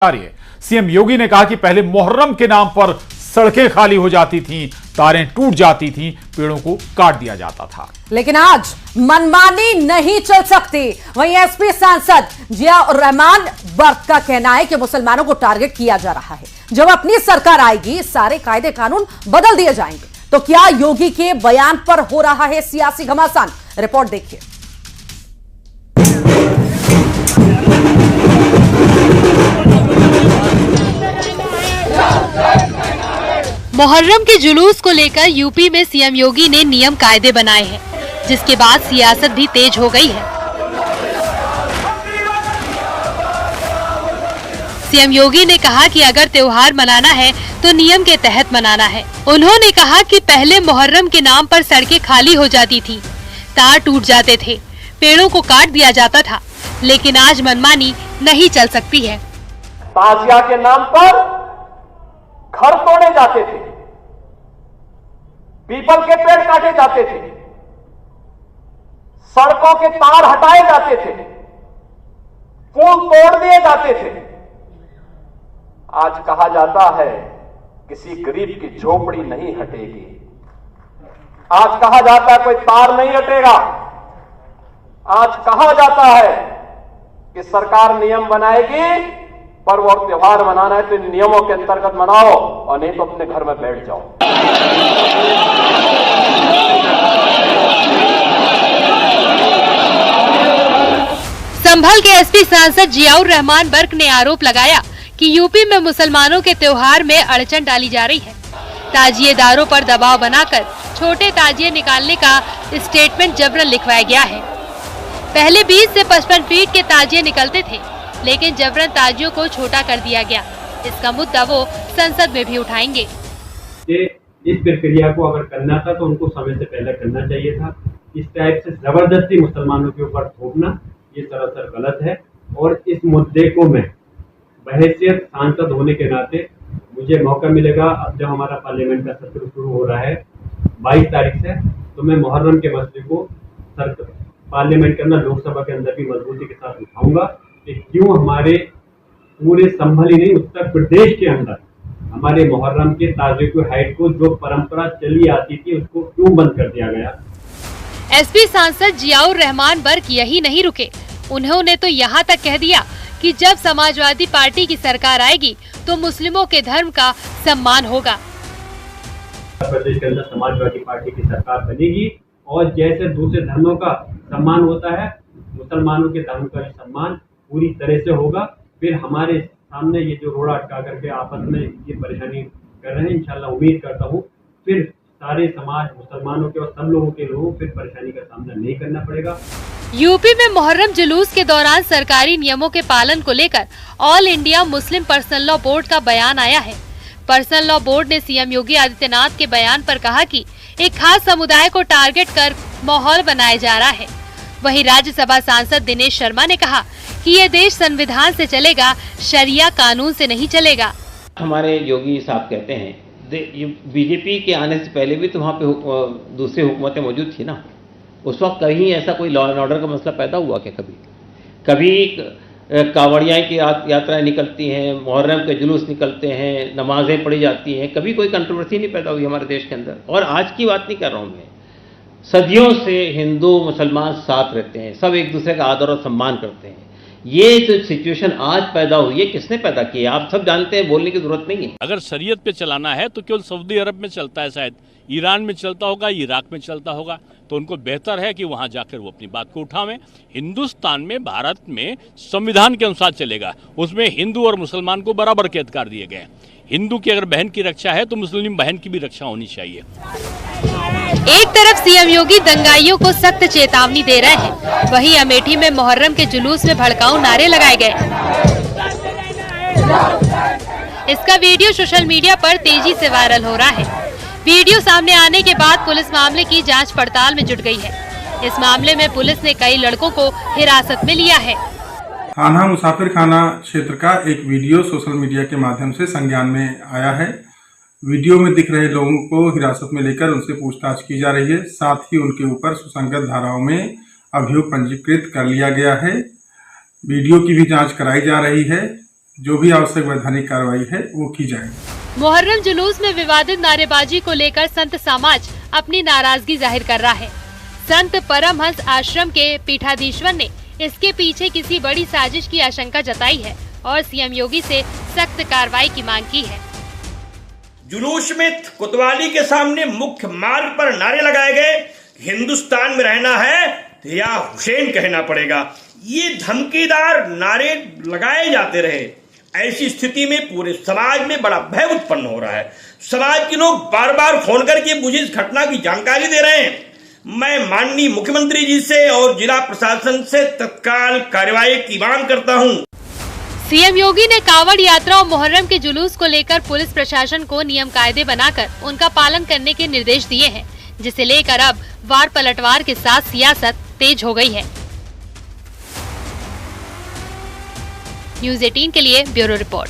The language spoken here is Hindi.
सीएम योगी ने कहा कि पहले मुहर्रम के नाम पर सड़कें खाली हो जाती थीं, तारें टूट जाती थीं, पेड़ों को काट दिया जाता था। लेकिन आज मनमानी नहीं चल सकती। वहीं एसपी सांसद जियाउर रहमान बर्क का कहना है कि मुसलमानों को टारगेट किया जा रहा है। जब अपनी सरकार आएगी सारे कायदे कानून बदल दिए जाएंगे। तो क्या योगी के बयान पर हो रहा है सियासी घमासान? रिपोर्ट देखिए। मुहर्रम के जुलूस को लेकर यूपी में सीएम योगी ने नियम कायदे बनाए हैं, जिसके बाद सियासत भी तेज हो गई है। सीएम योगी ने कहा कि अगर त्योहार मनाना है तो नियम के तहत मनाना है। उन्होंने कहा कि पहले मुहर्रम के नाम पर सड़कें खाली हो जाती थी, तार टूट जाते थे, पेड़ों को काट दिया जाता था, लेकिन आज मनमानी नहीं चल सकती है। ताजिया के नाम पर घर तोड़े जाते थे, पीपल के पेड़ काटे जाते थे, सड़कों के तार हटाए जाते थे, पुल तोड़ दिए जाते थे। आज कहा जाता है किसी गरीब की झोपड़ी नहीं हटेगी। आज कहा जाता है कोई तार नहीं हटेगा। आज कहा जाता है कि सरकार नियम बनाएगी, पर्व और त्योहार मनाना है तो इन नियमों के अंतर्गत मनाओ और नहीं तो अपने घर में बैठ जाओ। संभल के एसपी सांसद जियाउर रहमान बर्क ने आरोप लगाया कि यूपी में मुसलमानों के त्योहार में अड़चन डाली जा रही है। ताजिएदारों पर दबाव बनाकर छोटे ताजिए निकालने का स्टेटमेंट जबरन लिखवाया गया है। पहले 20 से 55 फीट के ताजिए निकलते थे, लेकिन जबरन ताजियों को छोटा कर दिया गया। इसका मुद्दा वो संसद में भी उठाएंगे। इस प्रक्रिया को अगर करना था तो उनको समय से पहले करना चाहिए था। इस टाइप से जबरदस्ती मुसलमानों के ऊपर थोपना ये सरासर गलत है। और इस मुद्दे को मैं बहैसियत सांसद होने के नाते मुझे मौका मिलेगा, अब जब हमारा पार्लियामेंट का सत्र शुरू हो रहा है 22 तारीख से, तो मैं मुहर्रम के मसले को पार्लियामेंट के अंदर, लोकसभा के अंदर भी मजबूती के साथ उठाऊंगा कि क्यों हमारे पूरे संभल ही नहीं उत्तर प्रदेश के अंदर हमारे मुहर्रम के ताजिए की हाइट को जो परंपरा चली आती थी उसको क्यों बंद कर दिया गया। एसपी सांसद जियाउर रहमान बर्क यही नहीं रुके। उन्होंने तो यहाँ तक कह दिया कि जब समाजवादी पार्टी की सरकार आएगी तो मुस्लिमों के धर्म का सम्मान होगा। प्रदेश के अंदर समाजवादी पार्टी की सरकार बनेगी और जैसे दूसरे धर्मों का सम्मान होता है, मुसलमानों के धर्म का सम्मान पूरी तरह से होगा। फिर हमारे सामने ये जो रोड़ा अटका करके आपस में ये परेशानी कर रहे हैं, इंशाल्लाह उम्मीद करता हूँ फिर सारे समाज मुसलमानों के और सब लोगों के लोगों फिर परेशानी का सामना नहीं करना पड़ेगा। यूपी में मुहर्रम जुलूस के दौरान सरकारी नियमों के पालन को लेकर all India Muslim personal law board का बयान आया है। पर्सनल लॉ बोर्ड ने सीएम योगी आदित्यनाथ के बयान पर कहा कि एक खास समुदाय को टारगेट कर माहौल बनाया जा रहा है। वहीं राज्यसभा सांसद दिनेश शर्मा ने कहा कि ये देश संविधान से चलेगा, शरिया कानून से नहीं चलेगा। हमारे योगी साहब कहते हैं बीजेपी के आने से पहले भी तो वहाँ पे दूसरी हुकूमतें मौजूद थी ना। उस वक्त कहीं ऐसा कोई लॉ एंड ऑर्डर का मसला पैदा हुआ क्या? कभी कांवड़ियाँ की यात्राएं निकलती हैं, मुहर्रम के जुलूस निकलते हैं, नमाजें पढ़ी जाती हैं, कभी कोई कंट्रोवर्सी नहीं पैदा हुई हमारे देश के अंदर। और आज की बात नहीं कर रहा हूँ मैं, सदियों से हिंदू मुसलमान साथ रहते हैं, सब एक दूसरे का आदर और सम्मान करते हैं। ये जो सिचुएशन आज पैदा हुई है, किसने पैदा की है? आप सब जानते हैं, बोलने की जरूरत नहीं है। अगर शरीयत पे चलाना है तो केवल सऊदी अरब में चलता है, शायद ईरान में चलता होगा, इराक में चलता होगा, तो उनको बेहतर है कि वहां जाकर वो अपनी बात को उठावें। हिंदुस्तान में, भारत में संविधान के अनुसार चलेगा। उसमें हिंदू और मुसलमान को बराबर के अधिकार दिए गए। हिंदू की अगर बहन की रक्षा है तो मुस्लिम बहन की भी रक्षा होनी चाहिए। एक तरफ सीएम योगी दंगाइयों को सख्त चेतावनी दे रहे हैं, वहीं अमेठी में मुहर्रम के जुलूस में भड़काऊ नारे लगाए गए। इसका वीडियो सोशल मीडिया पर तेजी से वायरल हो रहा है। वीडियो सामने आने के बाद पुलिस मामले की जांच पड़ताल में जुट गई है। इस मामले में पुलिस ने कई लड़कों को हिरासत में लिया है। थाना मुसाफिर खाना क्षेत्र का एक वीडियो सोशल मीडिया के माध्यम से संज्ञान में आया है। वीडियो में दिख रहे लोगों को हिरासत में लेकर उनसे पूछताछ की जा रही है। साथ ही उनके ऊपर सुसंगत धाराओं में अभियोग पंजीकृत कर लिया गया है। वीडियो की भी जांच कराई जा रही है। जो भी आवश्यक वैधानिक कार्रवाई है वो की जाएगी। मुहर्रम जुलूस में विवादित नारेबाजी को लेकर संत समाज अपनी नाराजगी जाहिर कर रहा है। संत परमहंस आश्रम के पीठाधीश्वर ने इसके पीछे किसी बड़ी साजिश की आशंका जताई है और सीएम योगी से सख्त कार्रवाई की मांग की है। जुलूस में कोतवाली के सामने मुख्य मार्ग पर नारे लगाए गए, हिंदुस्तान में रहना है या हुसैन कहना पड़ेगा। ये धमकीदार नारे लगाए जाते रहे। ऐसी स्थिति में पूरे समाज में बड़ा भय उत्पन्न हो रहा है। समाज के लोग बार बार फोन करके मुझे इस घटना की जानकारी दे रहे हैं। मैं माननीय मुख्यमंत्री जी से और जिला प्रशासन से तत्काल कार्रवाई की मांग करता हूं। सीएम योगी ने कांवड़ यात्रा और मुहर्रम के जुलूस को लेकर पुलिस प्रशासन को नियम कायदे बनाकर उनका पालन करने के निर्देश दिए हैं, जिसे लेकर अब वार पलटवार के साथ सियासत तेज हो गई है। न्यूज़ 18 के लिए ब्यूरो रिपोर्ट।